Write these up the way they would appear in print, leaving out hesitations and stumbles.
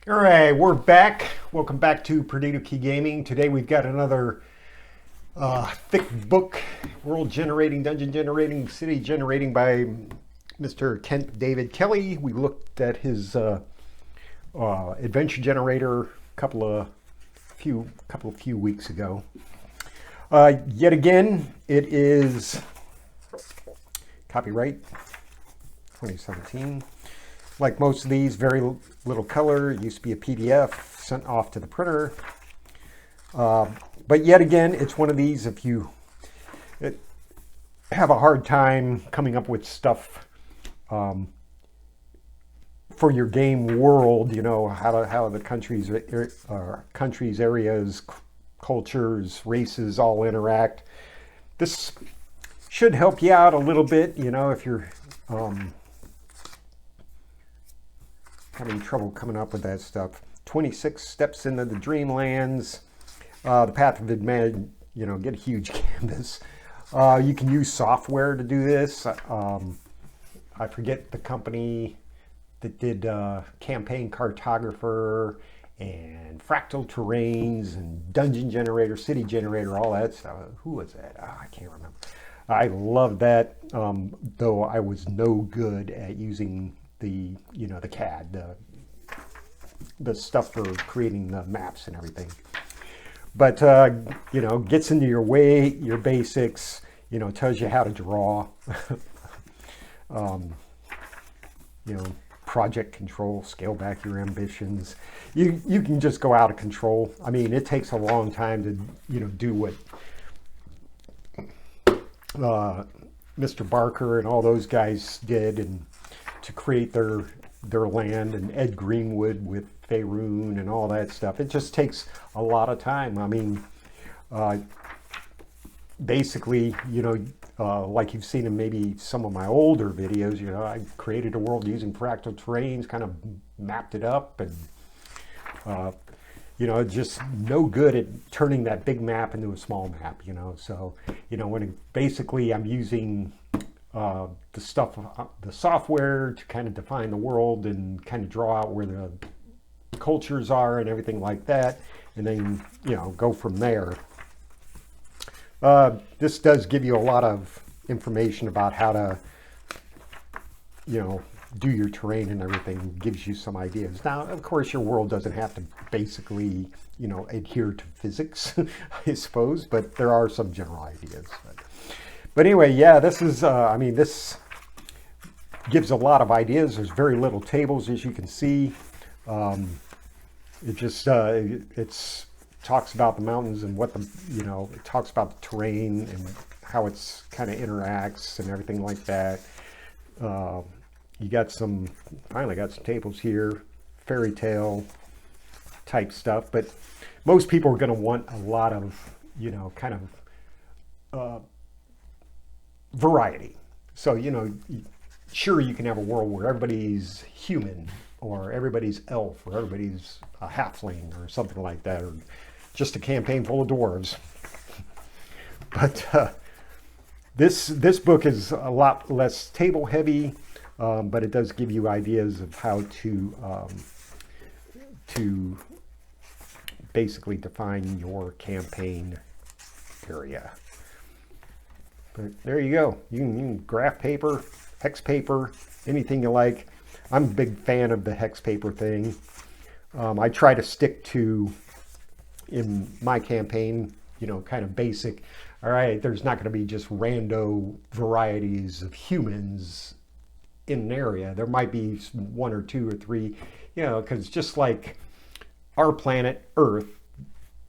All right, we're back. Welcome back to Perdido Key Gaming. Today we've got another thick book, World Generating, Dungeon Generating, City Generating by Mr. Kent David Kelly. We looked at his adventure generator a few weeks ago. Yet again, it is copyright 2017. Like most of these, very little color. It used to be a PDF sent off to the printer. But yet again, it's one of these, if you have a hard time coming up with stuff for your game world, you know, how the countries, areas, cultures, races all interact. This should help you out a little bit, you know, if you're having trouble coming up with that stuff. 26 steps into the Dreamlands. The Path of Adman, you know, get a huge canvas. You can use software to do this. I forget the company that did Campaign Cartographer and Fractal Terrains and Dungeon Generator, City Generator, all that stuff. Who was that? I can't remember. I love that, though I was no good at using the CAD, the stuff for creating the maps and everything. But you know, gets into your basics. You know, tells you how to draw. You know, project control, scale back your ambitions. You can just go out of control. I mean, it takes a long time to do what Mr. Barker and all those guys did, and to create their land, and Ed Greenwood with Faerun and all that stuff. It just takes a lot of time. I mean, basically, you know, like you've seen in maybe some of my older videos, you know, I created a world using fractal terrains, kind of mapped it up, and you know, just no good at turning that big map into a small map, you know. So, you know, basically I'm using the software to kind of define the world and kind of draw out where the cultures are and everything like that, and then, you know, go from there. This does give you a lot of information about how to, you know, do your terrain and everything. Gives you some ideas. Now, of course, your world doesn't have to basically, you know, adhere to physics, I suppose, but there are some general ideas. But anyway, yeah, this is, I mean, this gives a lot of ideas. There's very little tables, as you can see. It just, it's talks about the mountains and what the, you know, it talks about the terrain and how it's kind of interacts and everything like that. You got finally got some tables here, fairy tale type stuff, but most people are going to want a lot of, you know, kind of variety. So, you know, sure, you can have a world where everybody's human, or everybody's elf, or everybody's a halfling, or something like that, or just a campaign full of dwarves. But this book is a lot less table heavy, but it does give you ideas of how to basically define your campaign area. But there you go. You can graph paper, hex paper, anything you like. I'm a big fan of the hex paper thing. I try to stick to, in my campaign, you know, kind of basic. All right, there's not going to be just rando varieties of humans in an area. There might be one or two or three, you know, because just like our planet Earth,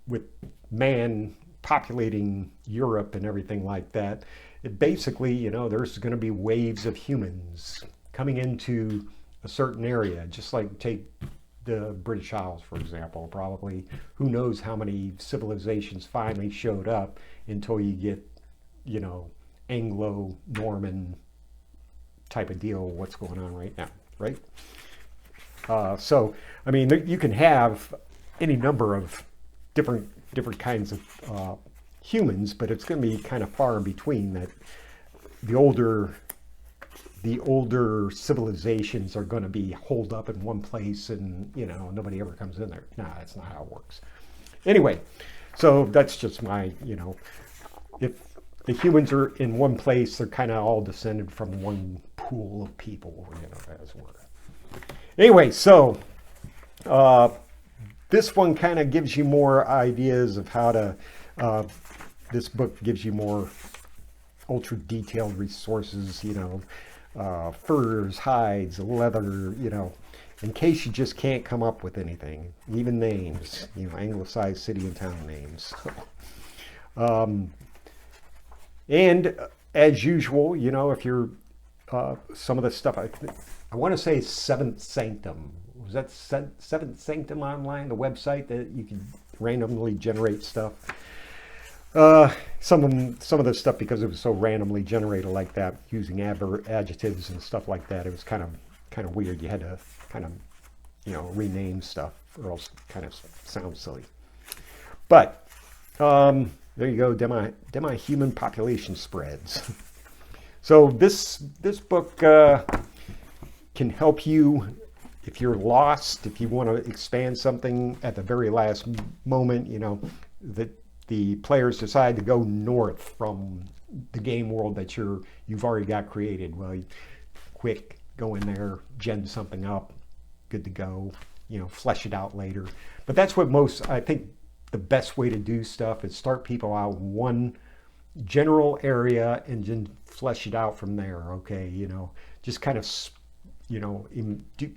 with man populating Europe and everything like that, it basically, you know, there's going to be waves of humans coming into a certain area. Just like take the British Isles, for example. Probably, who knows how many civilizations finally showed up until you get, you know, Anglo-Norman type of deal, what's going on right now, right? So, I mean, you can have any number of different kinds of humans, but it's going to be kind of far in between. That the older the older civilizations are going to be holed up in one place and, you know, nobody ever comes in there. Nah, that's not how it works. Anyway, so that's just my, you know, if the humans are in one place, they're kind of all descended from one pool of people, you know, as it were. Anyway, so this one kind of gives you more ideas of how to, this book gives you more ultra detailed resources, you know, furs, hides, leather, you know, in case you just can't come up with anything, even names, you know, anglicized city and town names. And as usual, you know, if you're, some of the stuff, I want to say Seventh Sanctum. Was that Seventh Sanctum Online, the website that you can randomly generate stuff? Some of the stuff, because it was so randomly generated like that, using adjectives and stuff like that, it was kind of weird. You had to kind of, you know, rename stuff, or else it kind of sounds silly. But there you go, demi-human population spreads. So this book can help you if you're lost, if you want to expand something at the very last moment, you know, that the players decide to go north from the game world that you've already got created. Well, quick, go in there, gen something up, good to go, you know, flesh it out later. But that's what I think the best way to do stuff is start people out in one general area and then flesh it out from there. Okay, you know, just kind of, you know,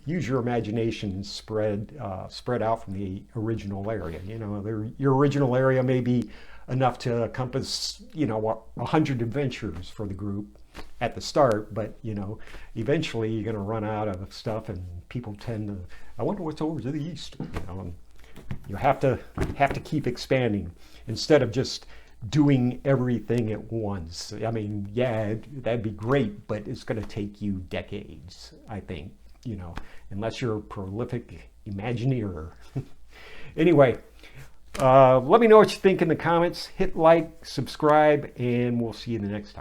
use your imagination and spread out from the original area. You know, your original area may be enough to encompass, you know, 100 adventures for the group at the start, but, you know, eventually you're going to run out of stuff, and people tend to, I wonder what's over to the east. You know, and you have to keep expanding instead of just doing everything at once. I mean, yeah, that'd be great, but it's going to take you decades, I think, you know, unless you're a prolific Imagineer. Anyway, let me know what you think in the comments. Hit like, subscribe, and we'll see you the next time.